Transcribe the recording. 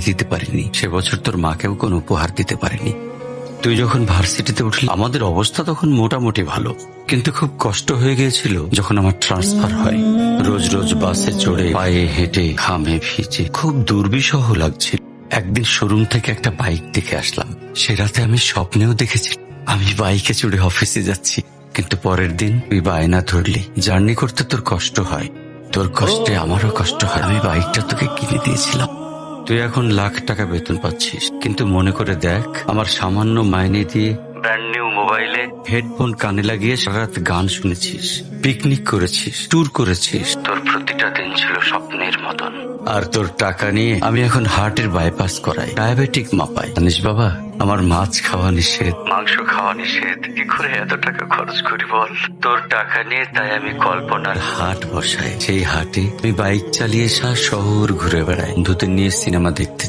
দিতে পারিনি, সে বছর তোর মাকেও কোনো উপহার দিতে পারিনি। তুই যখন ভার্সিটিতে উঠলি আমাদের অবস্থা তখন মোটামুটি ভালো, কিন্তু খুব কষ্ট হয়ে গিয়েছিল যখন আমার ট্রান্সফার হয়। রোজ রোজ বাসে চড়ে, পায়ে হেঁটে, ঘামে ভিজে খুব দুর্বিষহ লাগছিল। একদিন শোরুম থেকে একটা বাইক দেখে আসলাম। সে রাতে আমি স্বপ্নেও দেখেছি আমি বাইকে চড়ে অফিসে যাচ্ছি। কিন্তু পরের দিন তুই বায়না ধরলি, জার্নি করতে তোর কষ্ট হয়, তোর কষ্টে আমারও কষ্ট হয়, আমি বাইকটা তোকে কিনে দিয়েছিলাম। তুই এখন লাখ টাকা বেতন পাচ্ছিস, কিন্তু মনে করে দেখ, আমার সামান্য মাইনে দিয়ে ব্র্যান্ড নিউ মোবাইলে হেডফোন কানে লাগিয়ে সারা রাত গান শুনেছিস, পিকনিক করেছিস, ট্যুর করেছিস। তোর প্রতিটা দিন ছিল স্বপ্নের মতন। আর তোর টাকা নিয়ে আমি এখন হার্টের বাইপাস করাই, ডায়াবেটিক মাপাই। জানিস বাবা, আমার মাছ খাওয়া নিষেধ, মাংস খাওয়া নিষেধ, কি করে এত টাকা খরচ করি বল? তোর টাকা নিয়ে তাই আমি কল্পনার হাট বসাই। সেই হাটে আমি বাইক চালিয়ে শহর ঘুরে বেড়াই, বন্ধুদের নিয়ে সিনেমা দেখতে